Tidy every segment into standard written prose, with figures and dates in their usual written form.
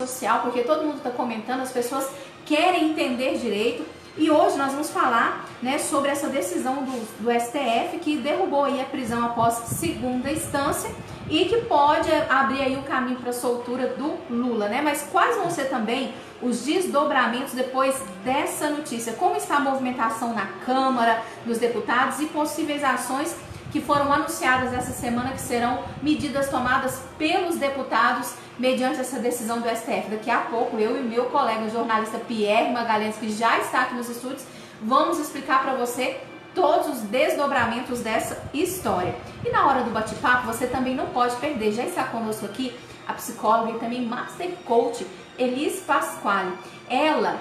social, porque todo mundo está comentando, as pessoas querem entender direito. E hoje nós vamos falar, né, sobre essa decisão do STF que derrubou aí a prisão após segunda instância e que pode abrir aí o caminho para a soltura do Lula, né? Mas quais vão ser também os desdobramentos depois dessa notícia? Como está a movimentação na Câmara dos Deputados e possíveis ações que foram anunciadas essa semana, que serão medidas tomadas pelos deputados mediante essa decisão do STF. Daqui a pouco, eu e meu colega jornalista Pierre Magalhães, que já está aqui nos estúdios, vamos explicar para você todos os desdobramentos dessa história. E na hora do bate-papo, você também não pode perder, já está conosco aqui a psicóloga e também Master Coach Elis Pasquale. Ela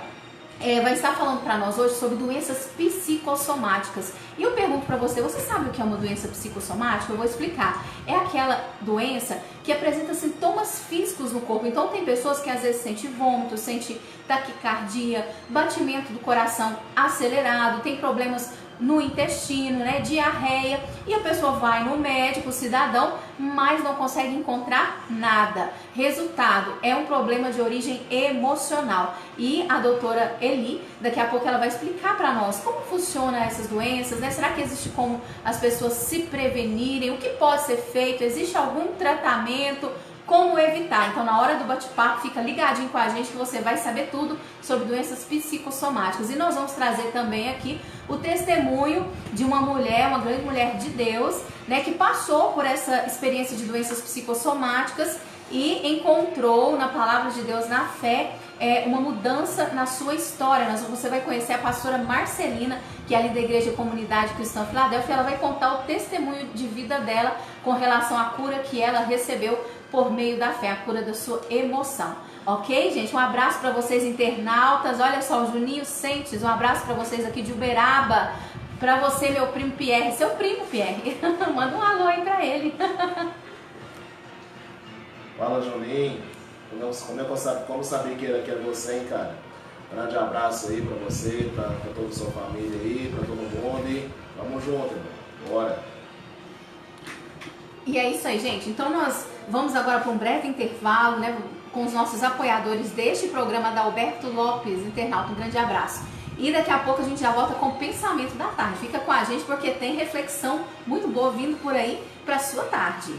vai estar falando para nós hoje sobre doenças psicossomáticas. E eu pergunto para você, você sabe o que é uma doença psicossomática? Eu vou explicar. É aquela doença que apresenta sintomas físicos no corpo. Então tem pessoas que às vezes sentem vômito, sentem taquicardia, batimento do coração acelerado, tem problemas no intestino, né, diarreia, e a pessoa vai no médico, cidadão, mas não consegue encontrar nada. Resultado, é um problema de origem emocional. E a doutora Eli, daqui a pouco ela vai explicar para nós como funciona essas doenças, né? Será que existe como as pessoas se prevenirem? O que pode ser feito? Existe algum tratamento? Como evitar? Então, na hora do bate-papo, fica ligadinho com a gente que você vai saber tudo sobre doenças psicossomáticas. E nós vamos trazer também aqui o testemunho de uma mulher, uma grande mulher de Deus, né, que passou por essa experiência de doenças psicossomáticas e encontrou na palavra de Deus, na fé, uma mudança na sua história. Você vai conhecer a pastora Marcelina, que é ali da Igreja Comunidade Cristã Filadélfia. Ela vai contar o testemunho de vida dela com relação à cura que ela recebeu por meio da fé, a cura da sua emoção. Ok, gente? Um abraço para vocês, internautas. Olha só, o Juninho Sentes, um abraço para vocês aqui de Uberaba. Para você, meu primo Pierre, seu primo Pierre. Manda um alô aí para ele. Fala, Juninho. Como saber que era você, hein, cara? Grande abraço aí pra você, pra toda a sua família aí, pra todo mundo. E vamos junto, irmão. Bora. E é isso aí, gente. Então nós vamos agora para um breve intervalo, né, com os nossos apoiadores deste programa, da Alberto Lopes, internauta. Um grande abraço. E daqui a pouco a gente já volta com o pensamento da tarde. Fica com a gente porque tem reflexão muito boa vindo por aí pra sua tarde.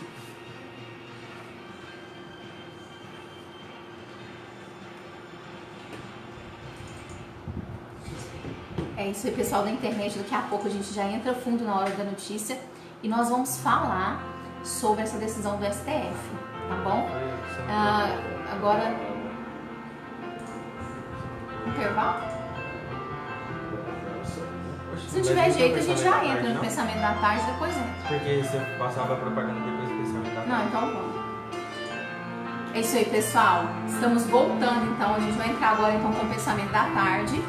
É isso aí, pessoal da internet. Daqui a pouco a gente já entra fundo na hora da notícia e nós vamos falar sobre essa decisão do STF, tá bom? Agora, intervalo? Se não tiver jeito, a gente já entra no pensamento da tarde, depois entra. Porque você passava a propaganda depois do pensamento da tarde. Não, então vamos. É isso aí, pessoal. Estamos voltando, então. A gente vai entrar agora então com o pensamento da tarde.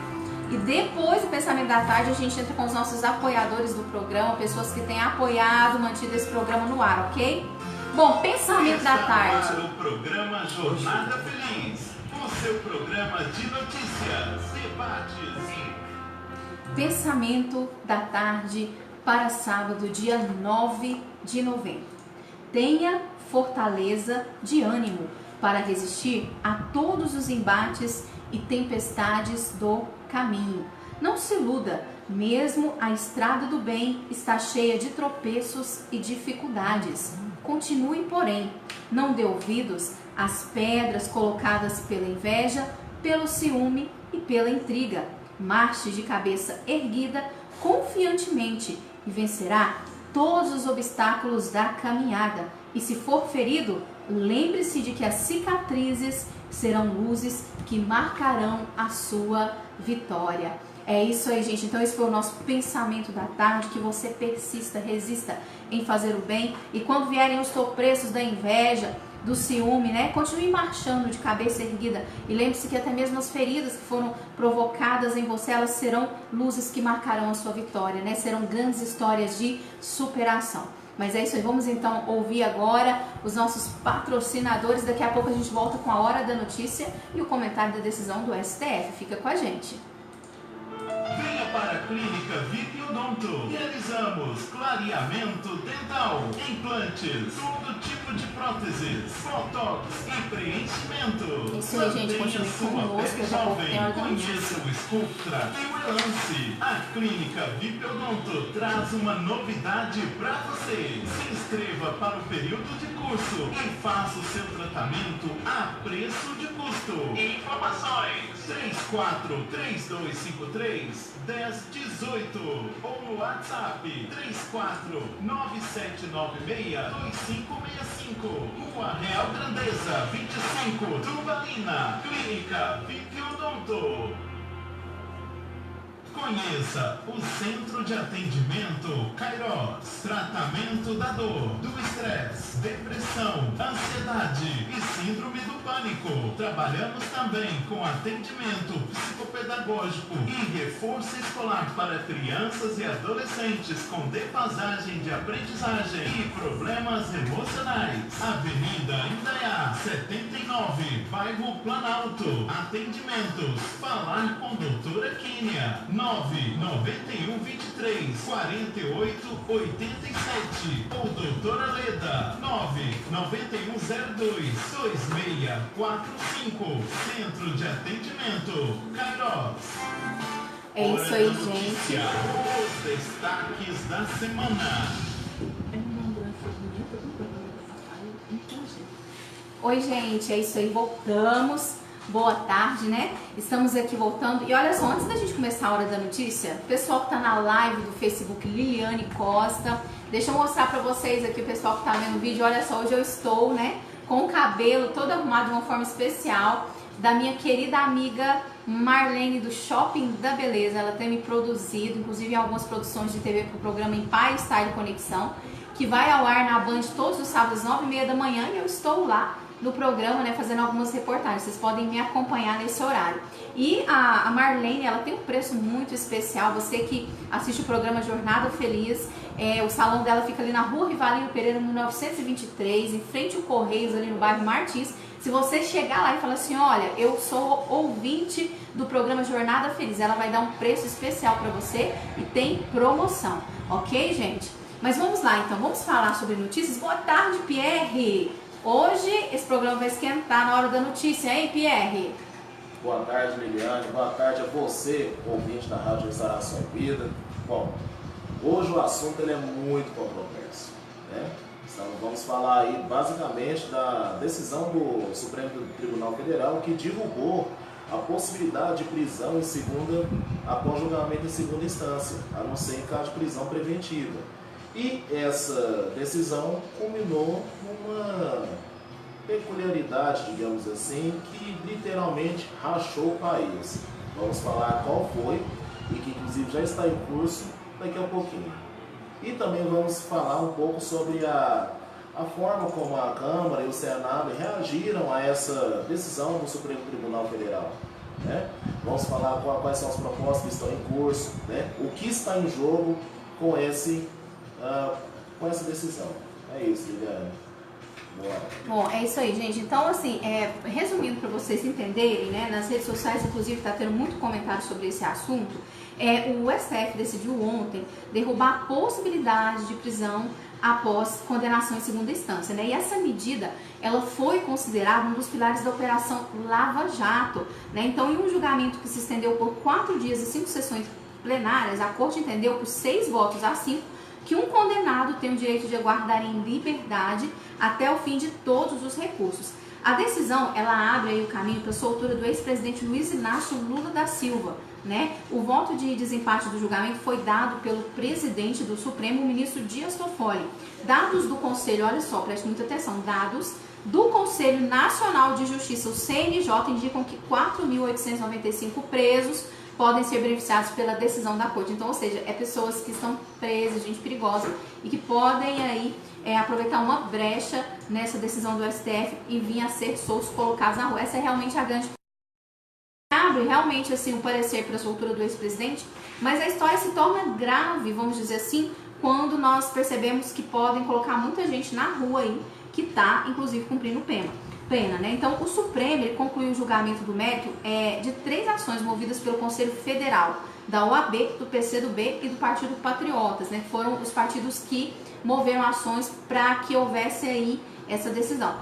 E depois do pensamento da tarde, a gente entra com os nossos apoiadores do programa, pessoas que têm apoiado, mantido esse programa no ar, ok? Bom, pensamento da tarde. O programa Jornada Feliz, o seu programa de notícias, debates e... Pensamento da tarde para sábado, dia 9 de novembro. Tenha fortaleza de ânimo para resistir a todos os embates e tempestades do caminho. Não se iluda, mesmo a estrada do bem está cheia de tropeços e dificuldades. Continue, porém, não dê ouvidos às pedras colocadas pela inveja, pelo ciúme e pela intriga. Marche de cabeça erguida confiantemente e vencerá todos os obstáculos da caminhada. E se for ferido, lembre-se de que as cicatrizes serão luzes que marcarão a sua vitória. É isso aí, gente. Então esse foi o nosso pensamento da tarde. Que você persista, resista em fazer o bem. E quando vierem os tropeços da inveja, do ciúme, né, continue marchando de cabeça erguida. E lembre-se que até mesmo as feridas que foram provocadas em você, elas serão luzes que marcarão a sua vitória, né? Serão grandes histórias de superação. Mas é isso aí, vamos então ouvir agora os nossos patrocinadores. Daqui a pouco a gente volta com a hora da notícia e o comentário da decisão do STF. Fica com a gente. Venha para Clínica VIP Odonto. Realizamos clareamento dental, implantes, todo tipo de próteses, botox e preenchimento. Isso aí, gente, continue conosco, daqui a pouco tem hora da notícia. Conheça o Sculptra e o Elance. A Clínica VIP Odonto traz uma novidade para você. Se inscreva para o período de curso e faça o seu tratamento a preço de custo. Informações 34-3253-1018 ou no WhatsApp 34-9796-2565. Rua Real Grandeza 25, Turbalina. Clínica VIP Odonto. Conheça o Centro de Atendimento Kairos. Tratamento da dor, do estresse, depressão, ansiedade e síndrome do pânico. Trabalhamos também com atendimento psicopedagógico e reforço escolar para crianças e adolescentes com defasagem de aprendizagem e problemas emocionais. Avenida Indaiá, 79, bairro Planalto. Atendimentos: falar com doutora Quínia. 99123-4887 ou doutora Leda 99102-2645. Centro de Atendimento Kairos. É isso aí, gente. Os destaques da semana. Oi, gente, é isso aí, voltamos. Boa tarde, né? Estamos aqui voltando. E olha só, antes da gente começar a hora da notícia, o pessoal que tá na live do Facebook, Liliane Costa, deixa eu mostrar pra vocês aqui, o pessoal que tá vendo o vídeo. Olha só, hoje eu estou, né, com o cabelo todo arrumado de uma forma especial, da minha querida amiga Marlene do Shopping da Beleza. Ela tem me produzido, inclusive, algumas produções de TV pro programa Empire Style Conexão, que vai ao ar na Band todos os sábados, 9h30 da manhã, e eu estou lá no programa, né, fazendo algumas reportagens. Vocês podem me acompanhar nesse horário. E a Marlene, ela tem um preço muito especial. Você que assiste o programa Jornada Feliz, o salão dela fica ali na Rua Rivalino Pereira, 1923, em frente ao Correios, ali no bairro Martins. Se você chegar lá e falar assim, olha, eu sou ouvinte do programa Jornada Feliz, ela vai dar um preço especial para você e tem promoção, ok, gente? Mas vamos lá, então, vamos falar sobre notícias. Boa tarde, Pierre! Hoje esse programa vai esquentar na hora da notícia, hein, Pierre? Boa tarde, Liliane. Boa tarde a você, ouvinte da Rádio Restauração e Vida. Bom, hoje o assunto ele é muito controverso, né? Então, vamos falar aí basicamente da decisão do Supremo Tribunal Federal que derrubou a possibilidade de prisão após julgamento em segunda instância, a não ser em caso de prisão preventiva. E essa decisão culminou numa peculiaridade, digamos assim, que literalmente rachou o país. Vamos falar qual foi e que inclusive já está em curso daqui a pouquinho. E também vamos falar um pouco sobre a forma como a Câmara e o Senado reagiram a essa decisão do Supremo Tribunal Federal, né? Vamos falar quais são as propostas que estão em curso, né? O que está em jogo com essa decisão. É isso, Liliane. Bora. Bom, é isso aí, gente. Então, assim, resumindo para vocês entenderem, né, nas redes sociais, inclusive, está tendo muito comentário sobre esse assunto. O STF decidiu ontem derrubar a possibilidade de prisão após condenação em segunda instância, né? E essa medida, ela foi considerada um dos pilares da Operação Lava Jato, né? Então, em um julgamento que se estendeu por 4 dias e 5 sessões plenárias, a Corte entendeu por 6 votos a 5 que um condenado tem o direito de aguardar em liberdade até o fim de todos os recursos. A decisão, ela abre aí o caminho para a soltura do ex-presidente Luiz Inácio Lula da Silva, né? O voto de desempate do julgamento foi dado pelo presidente do Supremo, o ministro Dias Toffoli. Dados do Conselho, olha só, preste muita atenção, dados do Conselho Nacional de Justiça, o CNJ, indicam que 4.895 presos podem ser beneficiados pela decisão da Corte. Então, ou seja, pessoas que estão presas, gente perigosa, e que podem aí aproveitar uma brecha nessa decisão do STF e vir a ser soltos, colocados na rua. Essa é realmente a grande... Abre realmente assim um parecer para a soltura do ex-presidente, mas a história se torna grave, vamos dizer assim, quando nós percebemos que podem colocar muita gente na rua aí, que está, inclusive, cumprindo pena. pena, né? Então, o Supremo ele concluiu o julgamento do mérito de 3 ações movidas pelo Conselho Federal, da OAB, do PCdoB e do Partido Patriotas, né? Foram os partidos que moveram ações para que houvesse aí essa decisão.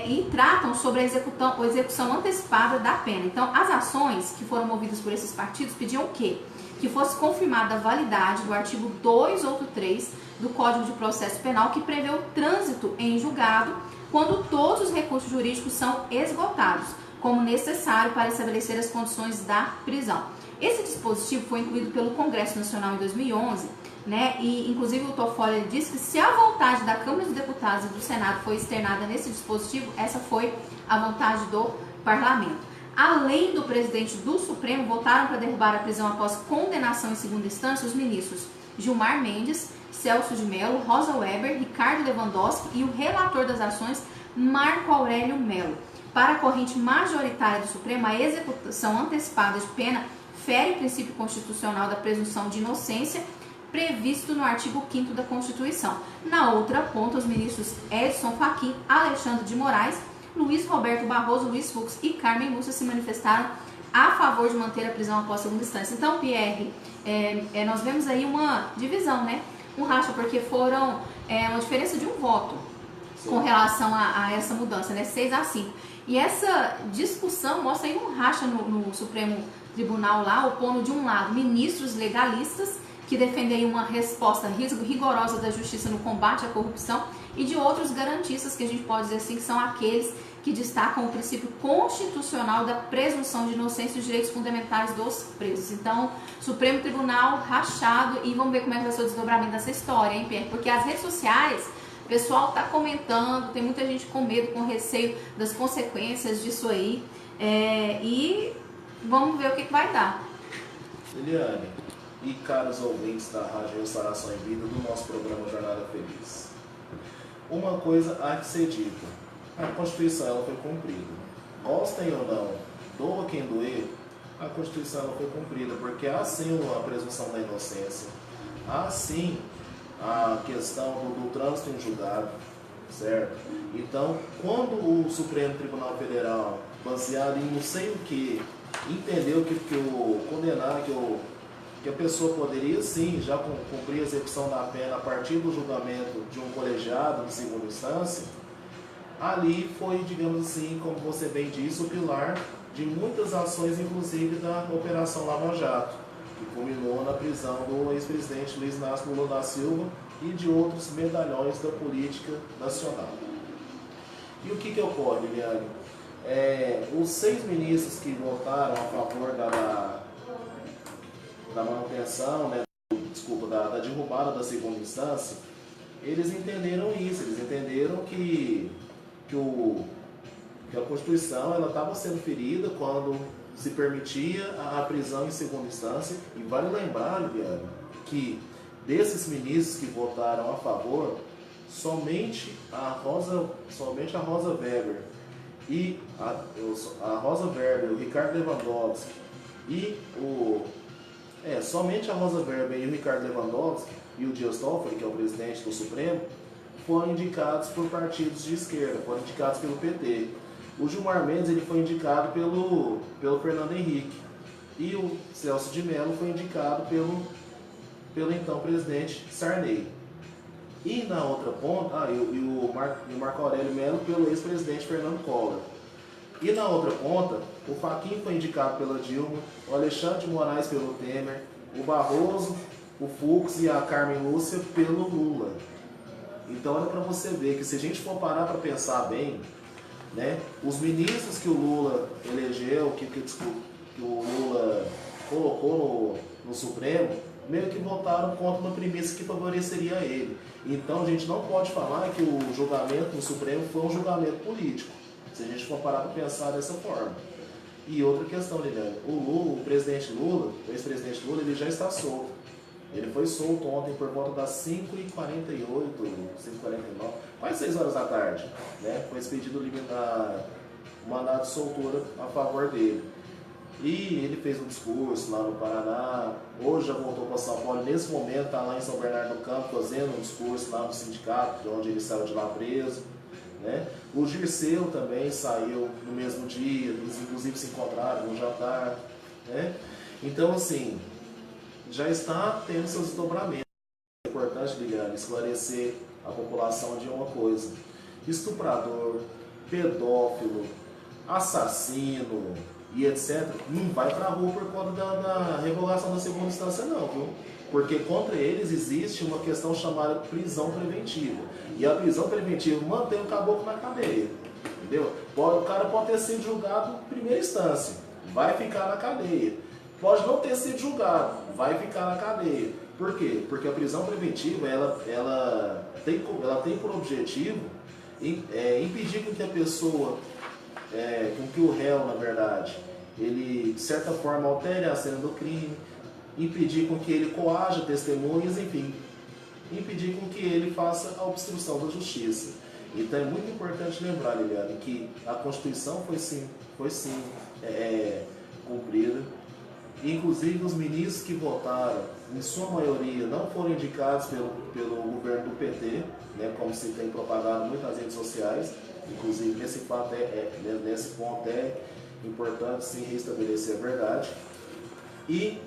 E tratam sobre a execução antecipada da pena. Então, as ações que foram movidas por esses partidos pediam o quê? Que fosse confirmada a validade do artigo 283 do Código de Processo Penal, que prevê o trânsito em julgado quando todos os recursos jurídicos são esgotados, como necessário para estabelecer as condições da prisão. Esse dispositivo foi incluído pelo Congresso Nacional em 2011, né? E inclusive o Toffoli disse que se a vontade da Câmara dos Deputados e do Senado foi externada nesse dispositivo, essa foi a vontade do Parlamento. Além do presidente do Supremo, votaram para derrubar a prisão após condenação em segunda instância os ministros Gilmar Mendes, Celso de Mello, Rosa Weber, Ricardo Lewandowski e o relator das ações, Marco Aurélio Mello. Para a corrente majoritária do Supremo, a execução antecipada de pena fere o princípio constitucional da presunção de inocência previsto no artigo 5º da Constituição. Na outra ponta, os ministros Edson Fachin, Alexandre de Moraes, Luiz Roberto Barroso, Luiz Fux e Carmen Lúcia se manifestaram a favor de manter a prisão após segunda instância. Então, Pierre, nós vemos aí uma divisão, né? Um racha, porque foram uma diferença de um voto. Sim. Com relação a essa mudança, né? 6-5. E essa discussão mostra aí um racha no Supremo Tribunal lá, opondo de um lado ministros legalistas que defendem uma resposta rigorosa da justiça no combate à corrupção e de outros garantistas, que a gente pode dizer assim, que são aqueles que destacam o princípio constitucional da presunção de inocência e os direitos fundamentais dos presos. Então, Supremo Tribunal rachado, e vamos ver como é que vai ser o desdobramento dessa história, hein, Pierre? Porque as redes sociais, o pessoal está comentando, tem muita gente com medo, com receio das consequências disso aí, e vamos ver o que vai dar. Eliane e caros ouvintes da Rádio Restauração em Vida do nosso programa Jornada Feliz. Uma coisa há que ser dita: a Constituição ela foi cumprida. Gostem ou não, doa quem doer, a Constituição ela foi cumprida, porque há sim a presunção da inocência, há sim a questão do trânsito em julgado, certo? Então, quando o Supremo Tribunal Federal, baseado em não sei o que, entendeu que a pessoa poderia sim já cumprir a execução da pena a partir do julgamento de um colegiado de segunda instância, ali foi, digamos assim, como você bem disse, o pilar de muitas ações, inclusive da Operação Lava Jato, que culminou na prisão do ex-presidente Luiz Inácio Lula da Silva e de outros medalhões da política nacional. E o que ocorre, Eliane? Os 6 ministros que votaram a favor da manutenção, né, da derrubada da segunda instância, eles entenderam isso, eles entenderam que a Constituição estava sendo ferida quando se permitia a prisão em segunda instância. E vale lembrar, Liane, que desses ministros que votaram a favor, somente a Rosa Weber e a Rosa Weber, o Ricardo Lewandowski e somente a Rosa Weber e o Ricardo Lewandowski e o Dias Toffoli, que é o presidente do Supremo, foram indicados por partidos de esquerda, foram indicados pelo PT. O Gilmar Mendes ele foi indicado pelo Fernando Henrique e o Celso de Mello foi indicado pelo então presidente Sarney. E na outra ponta, o Marco Aurélio Mello pelo ex-presidente Fernando Collor. E na outra ponta, o Fachin foi indicado pela Dilma, o Alexandre de Moraes pelo Temer, o Barroso, o Fux e a Carmen Lúcia pelo Lula. Então olha para você ver que se a gente for parar para pensar bem, né, os ministros que o Lula elegeu, que o Lula colocou no Supremo, meio que votaram contra uma premissa que favoreceria ele. Então a gente não pode falar que o julgamento no Supremo foi um julgamento político, se a gente for parar para pensar dessa forma. E outra questão, Liliane, o ex-presidente Lula, ele já está solto. Ele foi solto ontem por volta das 5h48, 5h49, quase 6 horas da tarde, né? Foi expedido o mandado de soltura a favor dele. E ele fez um discurso lá no Paraná, hoje já voltou para São Paulo, nesse momento está lá em São Bernardo do Campo fazendo um discurso lá no sindicato, de onde ele saiu de lá preso, né? O Dirceu também saiu no mesmo dia, eles inclusive se encontraram no jantar, né? Então, assim, já está tendo seus desdobramentos. É importante, Liliane, esclarecer a população de uma coisa: estuprador, pedófilo, assassino e etc. não vai para a rua por conta da revogação da segunda instância, não, viu? Porque contra eles existe uma questão chamada prisão preventiva. E a prisão preventiva mantém o caboclo na cadeia, entendeu? O cara pode ter sido julgado em primeira instância, vai ficar na cadeia. Pode não ter sido julgado, vai ficar na cadeia. Por quê? Porque a prisão preventiva ela tem por objetivo impedir com que a pessoa, com que o réu, na verdade, ele de certa forma altere a cena do crime, impedir com que ele coaja testemunhas, enfim, impedir com que ele faça a obstrução da justiça. Então é muito importante lembrar, Liliane, que a Constituição foi sim cumprida. Inclusive os ministros que votaram, em sua maioria, não foram indicados pelo governo do PT, né, como se tem propagado muito nas redes sociais. Inclusive nesse ponto é importante sim restabelecer a verdade. E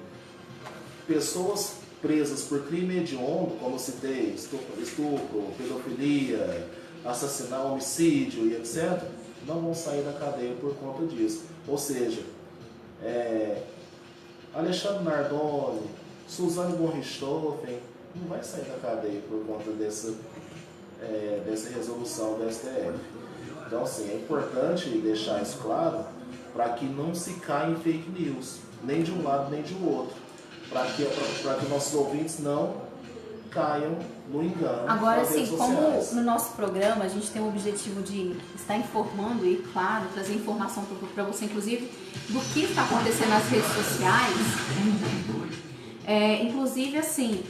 pessoas presas por crime hediondo, como citei, estupro, pedofilia, assassinato, homicídio e etc., não vão sair da cadeia por conta disso. Ou seja, Alexandre Nardoni, Suzane von Richthofen não vai sair da cadeia por conta dessa resolução do STF. Então, assim, é importante deixar isso claro para que não se caia em fake news, nem de um lado nem de outro, para que nossos ouvintes não caiam no engano. Agora, sim, como no nosso programa a gente tem o objetivo de estar informando e, claro, trazer informação para você, inclusive, do que está acontecendo nas redes sociais. Inclusive, assim,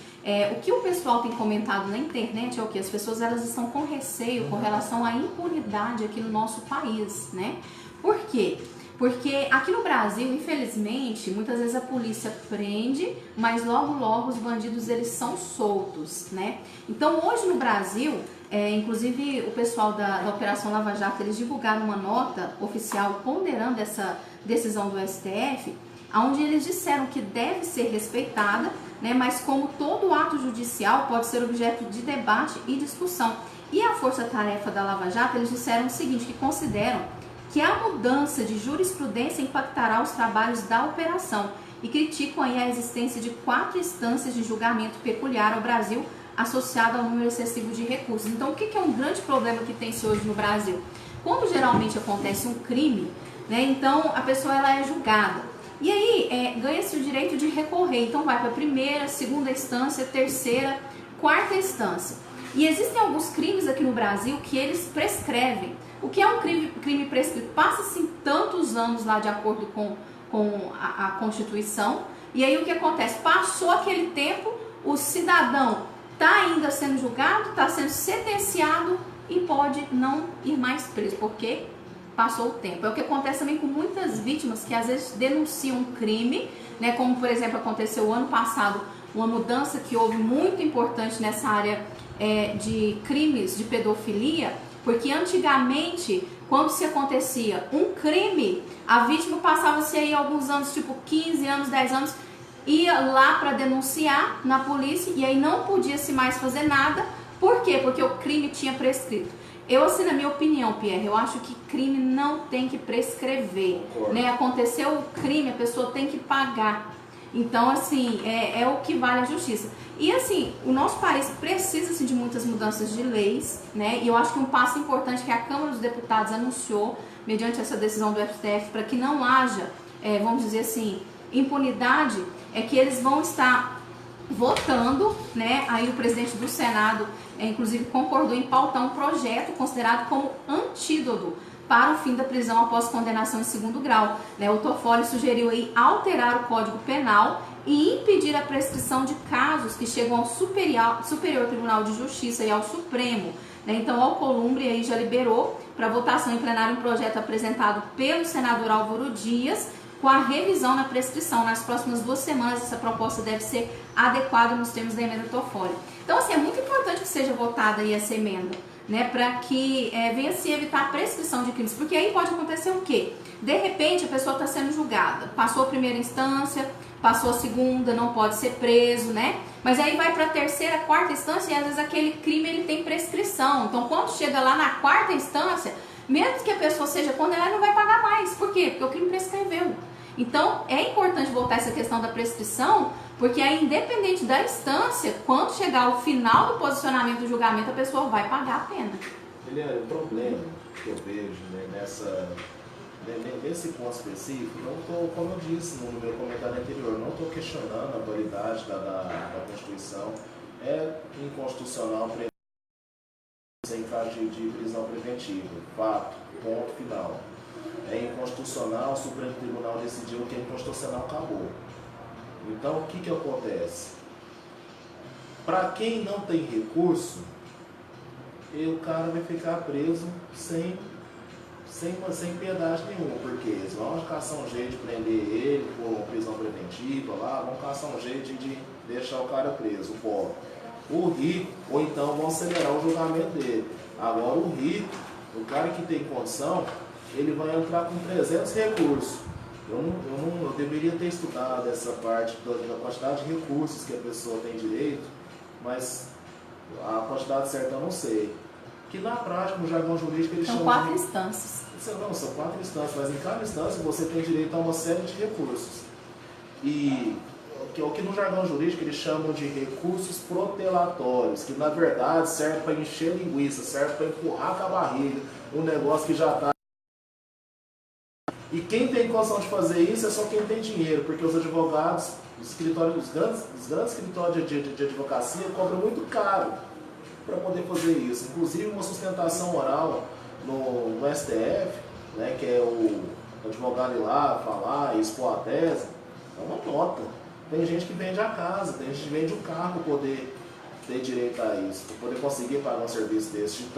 o que o pessoal tem comentado na internet é o que? As pessoas elas estão com receio com relação à impunidade aqui no nosso país, né? Por quê? Porque aqui no Brasil, infelizmente, muitas vezes a polícia prende, mas logo os bandidos eles são soltos, né? Então hoje no Brasil, inclusive o pessoal da Operação Lava Jato, eles divulgaram uma nota oficial ponderando essa decisão do STF, onde eles disseram que deve ser respeitada, né? Mas como todo ato judicial pode ser objeto de debate e discussão. E a força-tarefa da Lava Jato, eles disseram o seguinte, que consideram que a mudança de jurisprudência impactará os trabalhos da operação e criticam aí a existência de 4 instâncias de julgamento peculiar ao Brasil associado ao número excessivo de recursos. Então, o que é um grande problema que tem-se hoje no Brasil? Quando geralmente acontece um crime, né, então a pessoa ela é julgada. E aí ganha-se o direito de recorrer. Então vai para a primeira, segunda instância, terceira, quarta instância. E existem alguns crimes aqui no Brasil que eles prescrevem. O que é um crime prescrito? Passa-se tantos anos lá de acordo com a Constituição, e aí o que acontece? Passou aquele tempo, o cidadão está ainda sendo julgado, está sendo sentenciado e pode não ir mais preso, porque passou o tempo. É o que acontece também com muitas vítimas que às vezes denunciam um crime, né? Como por exemplo aconteceu ano passado, uma mudança que houve muito importante nessa área de crimes de pedofilia. Porque antigamente, quando se acontecia um crime, a vítima passava-se aí alguns anos, tipo 15 anos, 10 anos, ia lá para denunciar na polícia e aí não podia-se mais fazer nada. Por quê? Porque o crime tinha prescrito. Eu, assim, na minha opinião, Pierre, eu acho que crime não tem que prescrever, né? Aconteceu o crime, a pessoa tem que pagar. Então, assim, é o que vale a justiça. E, assim, o nosso país precisa, assim, de muitas mudanças de leis, né? E eu acho que um passo importante que a Câmara dos Deputados anunciou, mediante essa decisão do STF, para que não haja, vamos dizer assim, impunidade, é que eles vão estar votando, né? Aí o presidente do Senado, inclusive, concordou em pautar um projeto considerado como antídoto para o fim da prisão após condenação em segundo grau. O Toffoli sugeriu aí alterar o Código Penal e impedir a prescrição de casos que chegam ao Superior Tribunal de Justiça e ao Supremo. Então, o Alcolumbre aí já liberou para votação em plenário um projeto apresentado pelo senador Álvaro Dias com a revisão na prescrição. Nas próximas 2 semanas, essa proposta deve ser adequada nos termos da emenda Toffoli. Então, assim, é muito importante que seja votada aí essa emenda, né, para que venha se evitar a prescrição de crimes, porque aí pode acontecer o quê? De repente a pessoa está sendo julgada, passou a primeira instância, passou a segunda, não pode ser preso, né? Mas aí vai para a terceira, quarta instância e às vezes aquele crime ele tem prescrição. Então quando chega lá na quarta instância, mesmo que a pessoa seja condenada, não vai pagar mais. Por quê? Porque o crime prescreveu. Então é importante voltar essa questão da prescrição, porque aí independente da instância, quando chegar ao final do posicionamento do julgamento, a pessoa vai pagar a pena. Eliane, o problema que eu vejo, né, nesse ponto específico, não estou, como eu disse no meu comentário anterior, não estou questionando a validade da Constituição. É inconstitucional em caso de prisão preventiva. Fato, ponto final. É inconstitucional, o Supremo Tribunal decidiu que é inconstitucional, acabou. Então, o que acontece? Para quem não tem recurso, o cara vai ficar preso sem piedade nenhuma, porque eles vão caçar um jeito de prender ele por prisão preventiva, lá, vão caçar um jeito de deixar o cara preso, o pobre. O rico, ou então vão acelerar o julgamento dele. Agora o rico, o cara que tem condição, ele vai entrar com 300 recursos. Eu deveria ter estudado essa parte da quantidade de recursos que a pessoa tem direito, mas a quantidade certa eu não sei. Que na prática, no jargão jurídico, eles chamam 4 instâncias. Não, são 4 instâncias, mas em cada instância você tem direito a uma série de recursos. E o que no jargão jurídico eles chamam de recursos protelatórios, que na verdade serve para encher linguiça, serve para empurrar com a barriga um negócio que já está. E quem tem condição de fazer isso é só quem tem dinheiro, porque os advogados, os grandes escritórios de advocacia cobram muito caro para poder fazer isso. Inclusive uma sustentação oral no STF, né, que é o advogado ir lá falar e expor a tese, é uma nota. Tem gente que vende a casa, tem gente que vende o carro para poder ter direito a isso, para poder conseguir pagar um serviço desse. De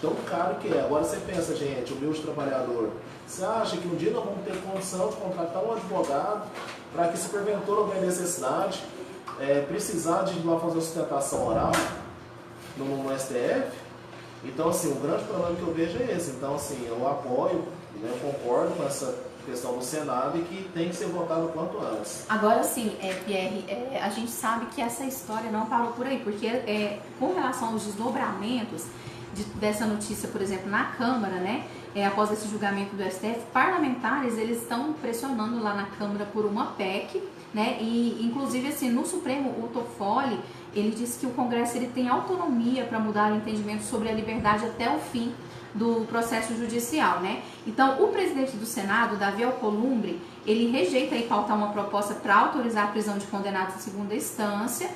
tão caro que é. Agora você pensa, gente, o humilde trabalhador, você acha que um dia nós vamos ter condição de contratar um advogado para que se porventura houver necessidade, precisar de ir lá fazer a sustentação oral no STF? Então, assim, o grande problema que eu vejo é esse. Então, assim, eu apoio, né, eu concordo com essa questão do Senado e que tem que ser votado o quanto antes. Agora, sim, Pierre, a gente sabe que essa história não parou por aí, porque com relação aos desdobramentos dessa notícia, por exemplo, na Câmara, né, após esse julgamento do STF, parlamentares, eles estão pressionando lá na Câmara por uma PEC, né, e inclusive, assim, no Supremo, o Toffoli, ele disse que o Congresso ele tem autonomia para mudar o entendimento sobre a liberdade até o fim do processo judicial, né? Então, o presidente do Senado, Davi Alcolumbre, ele rejeita aí pautar uma proposta para autorizar a prisão de condenados em segunda instância,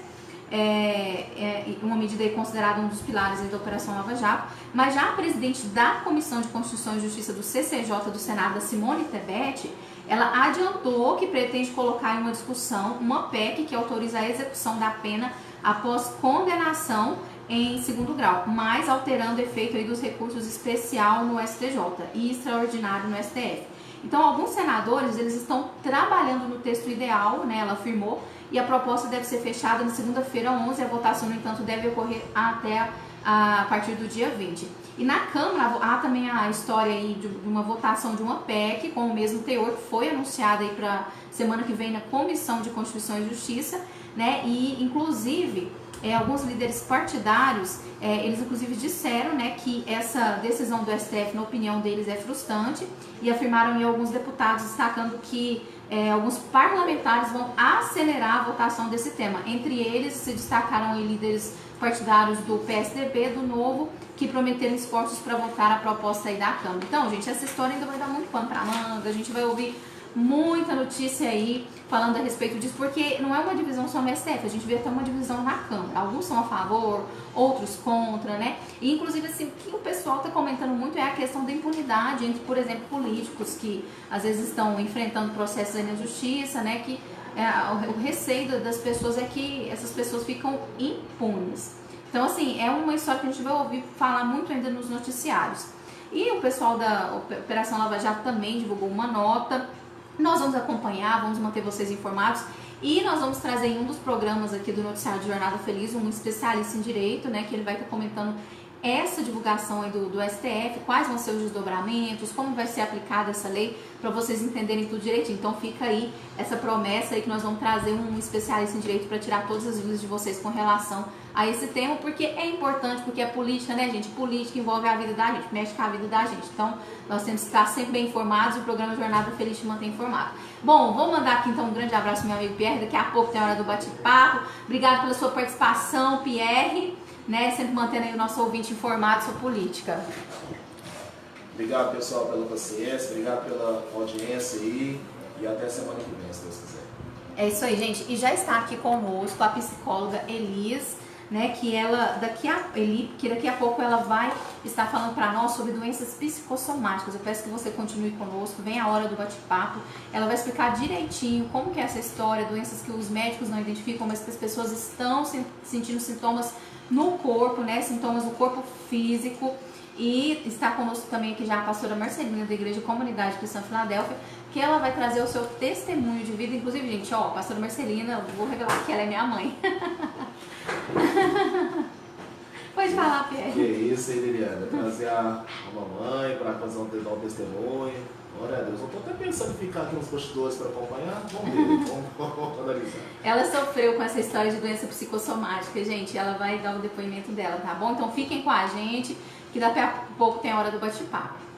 uma medida aí considerada um dos pilares da Operação Lava Jato, mas já a presidente da Comissão de Constituição e Justiça do CCJ do Senado, a Simone Tebet, ela adiantou que pretende colocar em uma discussão uma PEC que autoriza a execução da pena após condenação em segundo grau, mas alterando o efeito aí dos recursos especial no STJ e extraordinário no STF. Então, alguns senadores, eles estão trabalhando no texto ideal, né, ela afirmou, e a proposta deve ser fechada na segunda-feira, 11, a votação, no entanto, deve ocorrer até a partir do dia 20. E na Câmara, há também a história aí de uma votação de uma PEC com o mesmo teor, que foi anunciada aí para semana que vem na Comissão de Constituição e Justiça, né, e inclusive alguns líderes partidários, eles inclusive disseram, né, que essa decisão do STF, na opinião deles, é frustrante, e afirmaram em alguns deputados, destacando que alguns parlamentares vão acelerar a votação desse tema. Entre eles se destacaram aí líderes partidários do PSDB, do Novo, que prometeram esforços para votar a proposta aí da Câmara. Então, gente, essa história ainda vai dar muito pano para manga, a gente vai ouvir muita notícia aí falando a respeito disso, porque não é uma divisão só no STF, a gente vê até uma divisão na Câmara. Alguns são a favor, outros contra, né? E inclusive, assim, o que o pessoal está comentando muito é a questão da impunidade entre, por exemplo, políticos que às vezes estão enfrentando processos aí na justiça, né? Que o receio das pessoas é que essas pessoas ficam impunes. Então, assim, é uma história que a gente vai ouvir falar muito ainda nos noticiários. E o pessoal da Operação Lava Jato também divulgou uma nota. Nós vamos acompanhar, vamos manter vocês informados e nós vamos trazer em um dos programas aqui do Noticiário de Jornada Feliz um especialista em direito, né, que ele vai estar comentando essa divulgação aí do STF, quais vão ser os desdobramentos, como vai ser aplicada essa lei, para vocês entenderem tudo direitinho. Então fica aí essa promessa aí que nós vamos trazer um especialista em direito para tirar todas as dúvidas de vocês com relação a esse tema, porque é importante, porque é política, né, gente? Política envolve a vida da gente, mexe com a vida da gente. Então nós temos que estar sempre bem informados e o programa Jornada Feliz te mantém informado. Bom, vou mandar aqui então um grande abraço pro meu amigo Pierre, daqui a pouco tem a hora do bate-papo. Obrigado pela sua participação, Pierre, né, sempre mantendo aí o nosso ouvinte informado sobre política. Obrigado, pessoal, pela paciência, obrigado pela audiência aí e até semana que vem, se Deus quiser. É isso aí, gente. E já está aqui conosco a psicóloga Elis, né, que daqui a pouco ela vai estar falando para nós sobre doenças psicossomáticas. Eu peço que você continue conosco, vem a hora do bate-papo. Ela vai explicar direitinho como que é essa história, doenças que os médicos não identificam, mas que as pessoas estão sentindo sintomas no corpo, né, sintomas do corpo físico. E está conosco também aqui já a pastora Marcelina da Igreja Comunidade Cristã Filadélfia, que ela vai trazer o seu testemunho de vida. Inclusive, gente, ó, a pastora Marcelina, eu vou revelar que ela é minha mãe. Pode falar, Pierre. Que isso, hein, Liliana? Trazer a mamãe para fazer dar um testemunho. Glória a Deus. Eu tô até pensando em ficar aqui nos bastidores para acompanhar. Vamos ver, vamos analisar. Ela sofreu com essa história de doença psicossomática, gente. Ela vai dar o depoimento dela, tá bom? Então fiquem com a gente, que daqui a pouco tem a hora do bate-papo.